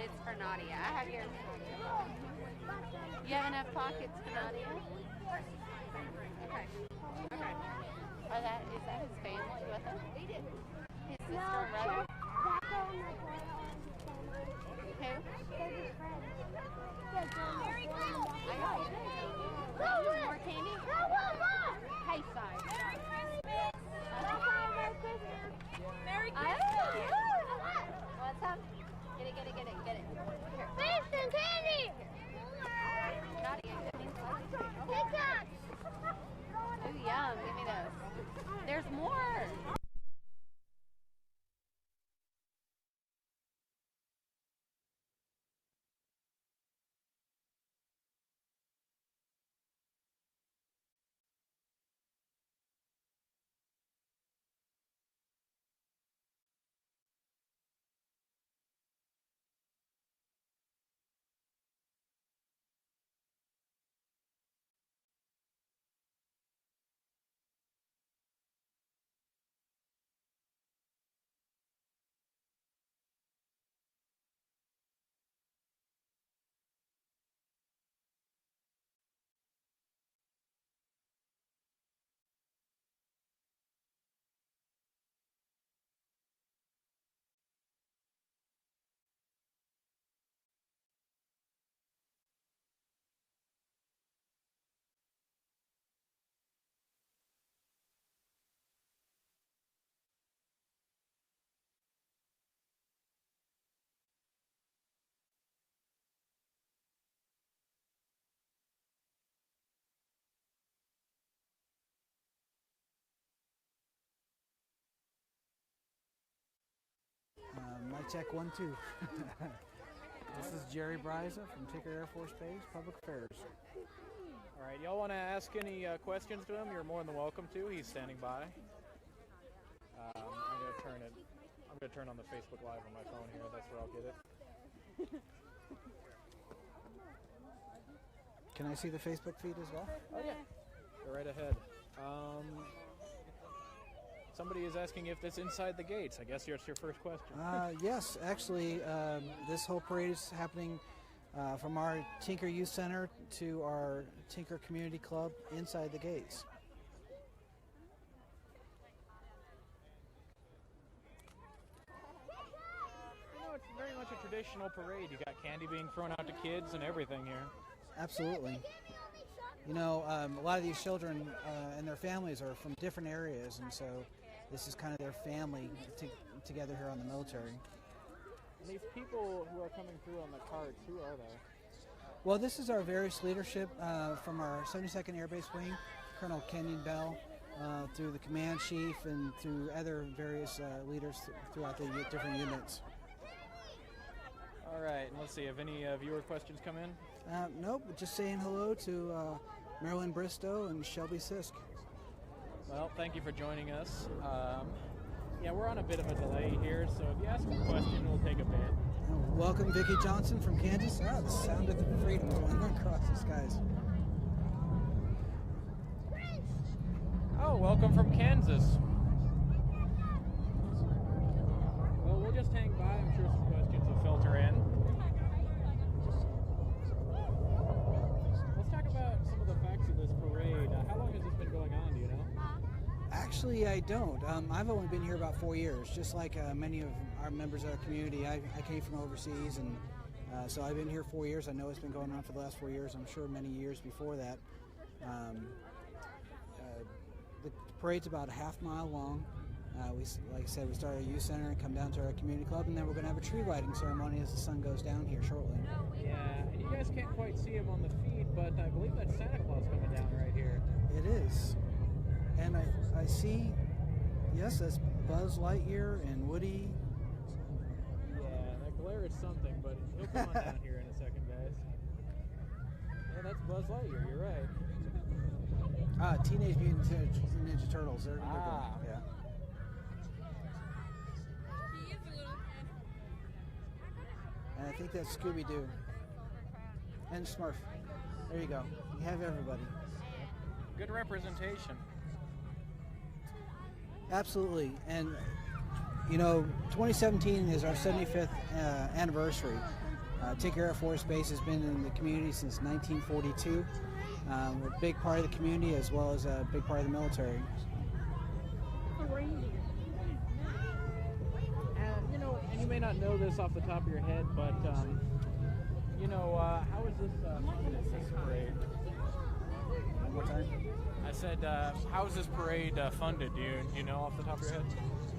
It's for Nadia. I have yours. You have enough pockets for Nadia? Okay. Okay. Is that his family with him? His sister or brother? Who? I got it. More candy? Hey, side. Merry Christmas. What's up? Get it. Here. Fish and candy! Nadia, that means TikTok! ooh, yum. Give me those. There's more. Mic check 1, 2. This is Jerry Bryza from Tinker Air Force Base, Public Affairs. All right, y'all want to ask any questions to him? You're more than welcome to. He's standing by. I'm gonna turn on the Facebook Live on my phone here. That's where I'll get it. Can I see the Facebook feed as well? Oh yeah, go right ahead. Somebody is asking if it's inside the gates. I guess that's your first question. Yes, actually, this whole parade is happening from our Tinker Youth Center to our Tinker Community Club inside the gates. You know, it's very much a traditional parade. You got candy being thrown out to kids and everything here. Absolutely. You know, a lot of these children and their families are from different areas, and so this is kind of their family together here on the military. And these people who are coming through on the carts, who are they? Well, this is our various leadership from our 72nd Air Base Wing, Colonel Kenyon Bell, through the command chief and through other various leaders throughout the different units. All right, and let's see, have any viewer questions come in? Nope, just saying hello to Marilyn Bristow and Shelby Sisk. Well, thank you for joining us. Yeah, we're on a bit of a delay here, so if you ask a question, we'll take a bit. Welcome, Vicki Johnson from Kansas. Ah, the sound of the freedom going across the skies. Oh, welcome from Kansas. Well, we'll just hang by. I'm sure some questions will filter in. Let's talk about some of the facts of this parade. How long has this been going on, do you know? Actually, I don't. I've only been here about 4 years, just like many of our members of our community. I came from overseas, and so I've been here 4 years. I know it's been going on for the last 4 years. I'm sure many years before that. The parade's about a half mile long. Like I said, we start at a youth center and come down to our community club, and then we're going to have a tree lighting ceremony as the sun goes down here shortly. Yeah, and you guys can't quite see him on the feed, but I believe that's Santa Claus coming down right here. It is. And I see, yes, that's Buzz Lightyear and Woody. Yeah, that glare is something, but he'll come on down here in a second, guys. Yeah, that's Buzz Lightyear, you're right. Teenage Mutant Ninja Turtles. They're good. Yeah. And I think that's Scooby-Doo. And Smurf. There you go. You have everybody. Good representation. Absolutely. And, you know, 2017 is our 75th anniversary. Tinker Air Force Base has been in the community since 1942. We're a big part of the community as well as a big part of the military. And you may not know this off the top of your head, but how is this parade? One more time. I said, how is this parade funded? Do you know off the top of your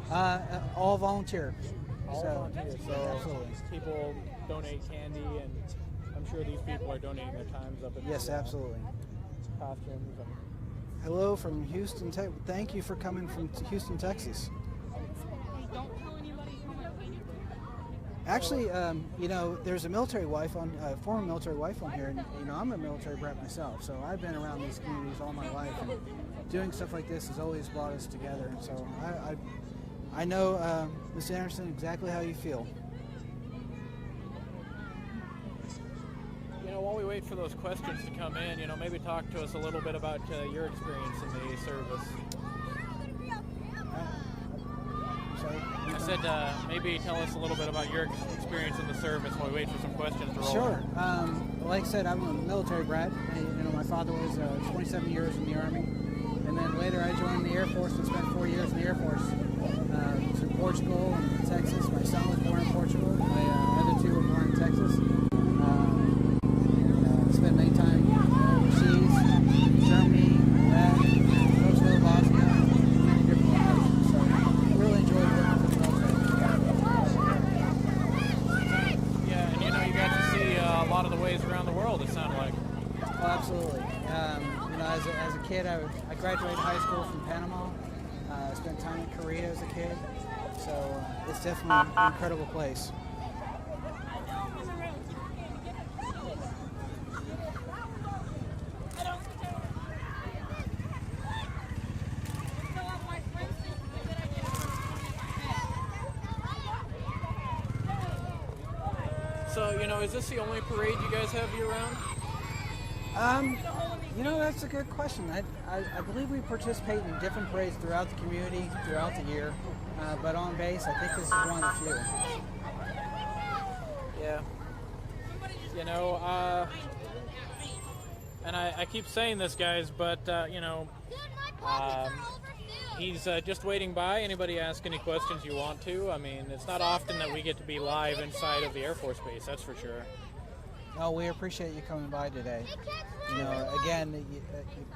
head? All volunteer. All volunteers. So absolutely. People donate candy, and I'm sure these people are donating their times up at Yes, absolutely. costumes. Hello from Houston, Texas. Thank you for coming from Houston, Texas. Actually, there's a military wife former military wife on here, and I'm a military brat myself, so I've been around these communities all my life, and doing stuff like this has always brought us together. And so I know, Ms. Anderson, exactly how you feel. While we wait for those questions to come in, maybe talk to us a little bit about your experience in the service. Sorry? I said maybe tell us a little bit about your experience in the service while we wait for some questions to roll. Sure. Like I said, I'm a military brat. My father was 27 years in the Army, and then later I joined the Air Force and spent 4 years in the Air Force. To Portugal and Texas. My son was born in Portugal. My other two were born in Texas. Spent many time overseas, Germany, Iraq, Kosovo, Bosnia, many different locations. So I really enjoyed working for the military. Yeah, and you got to see a lot of the ways around the world, it sounded like. Oh, absolutely. As a kid, I graduated high school from Panama. I spent time in Korea as a kid. So it's definitely an incredible place. So, is this the only parade you guys have year-round? That's a good question. I believe we participate in different parades throughout the community, throughout the year. But on base, I think this is one of the few. Yeah. And I keep saying this, guys, but, he's just waiting by. Anybody ask any questions you want to. I mean, it's not often that we get to be live inside of the Air Force Base, that's for sure. Oh, we appreciate you coming by today. Again,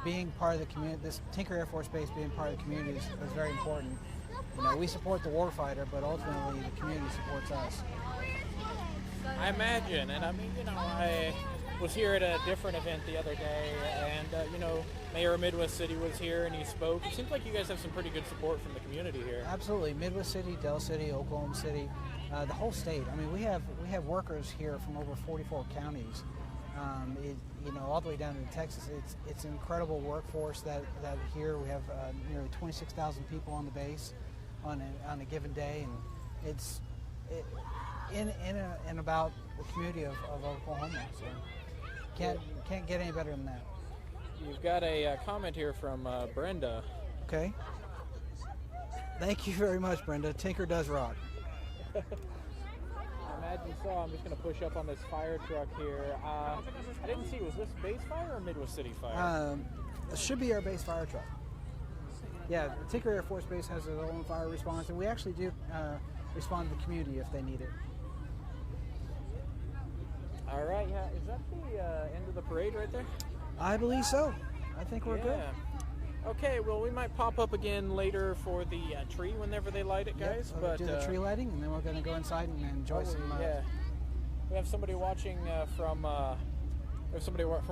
being part of the community, this Tinker Air Force Base being part of the community is very important. We support the warfighter, but ultimately the community supports us. I imagine, and I mean, I was here at a different event the other day, and, Mayor of Midwest City was here and he spoke. It seems like you guys have some pretty good support from the community here. Absolutely. Midwest City, Del City, Oklahoma City, the whole state. I mean, we have workers here from over 44 counties, all the way down to Texas. It's an incredible workforce that here we have nearly 26,000 people on the base on a given day, and it's in about the community of Oklahoma. So can't get any better than that. You've got a comment here from Brenda. Okay. Thank you very much, Brenda. Tinker does rock. I imagine so. I'm just going to push up on this fire truck here. I didn't see, was this base fire or Midwest City fire? It should be our base fire truck. Yeah, the Tinker Air Force Base has its own fire response, and we actually do respond to the community if they need it. All right, yeah. Is that the end of the parade right there? I believe so. I think we're good. Okay, well, we might pop up again later for the tree whenever they light it, guys. Yep, do the tree lighting, and then we're going to go inside and enjoy some. Yeah, we have somebody watching from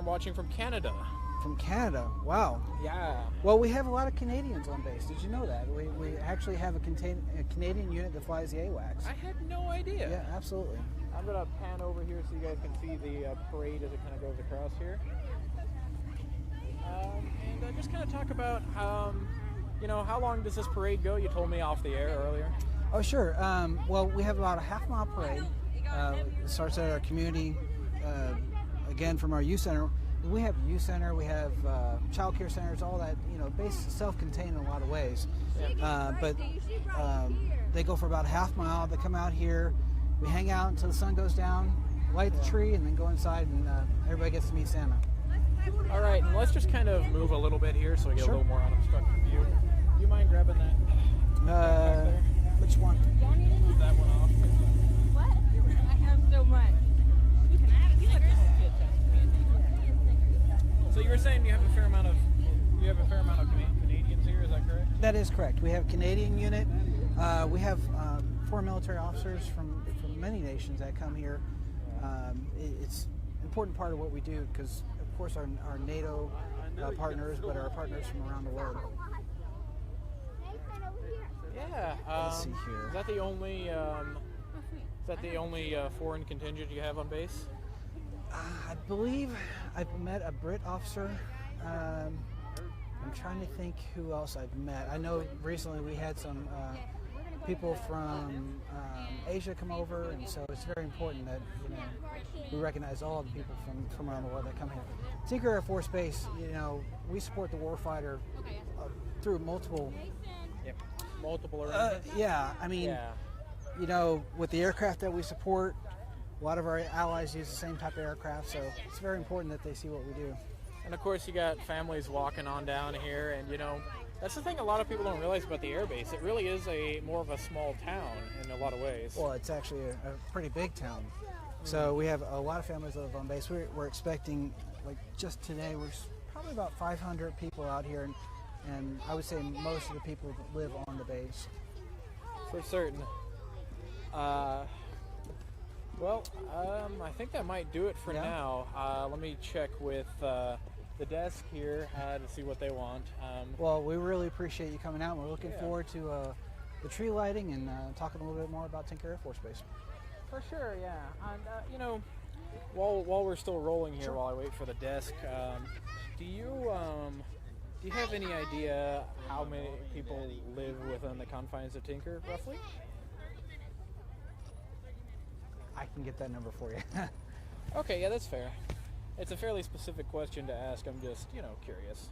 watching from Canada. From Canada, wow. Yeah. Well, we have a lot of Canadians on base. Did you know that? We actually have a Canadian unit that flies the AWACS. I had no idea. Yeah, absolutely. I'm going to pan over here so you guys can see the parade as it kind of goes across here. And just kind of talk about, how long does this parade go? You told me off the air earlier. Oh, sure. Well, we have about a half-mile parade. It starts at our community, again, from our youth center. We have a youth center, we have child care centers, all that, basically self-contained in a lot of ways. But they go for about a half mile. They come out here. We hang out until the sun goes down. light the tree, and then go inside, and everybody gets to meet Santa. All right, and let's just kind of move a little bit here so we get Sure. a little more unobstructed view. Do you mind grabbing that? Which one? Move that one off. What? I have so much. So you were saying you have a fair amount of Canadians here. Is that correct? That is correct. We have a Canadian unit. We have 4 military officers from many nations that come here. It's an important part of what we do because, of course, our NATO partners, but our partners from around the world. Yeah. Let's see here. Is that the only foreign contingent you have on base? I believe I've met a Brit officer. I'm trying to think who else I've met. I know recently we had some people from Asia come over, and so it's very important that we recognize all the people from around the world that come here. Tinker Air Force Base, we support the warfighter through multiple. Multiple arrangements? Yeah, I mean, with the aircraft that we support, a lot of our allies use the same type of aircraft, so it's very important that they see what we do. And of course, you got families walking on down here, and that's the thing a lot of people don't realize about the air base. It really is more of a small town in a lot of ways. Well, it's actually a pretty big town. So we have a lot of families that live on base. We're expecting, like just today, we're probably about 500 people out here, and I would say most of the people live on the base. For certain. I think that might do it for now. Let me check with the desk here to see what they want. Well, we really appreciate you coming out. We're looking forward to the tree lighting and talking a little bit more about Tinker Air Force Base. For sure, yeah. And while we're still rolling here, while I wait for the desk, do you have any idea how many people live within the confines of Tinker, roughly? I can get that number for you. Okay, yeah, that's fair. It's a fairly specific question to ask. I'm just, curious.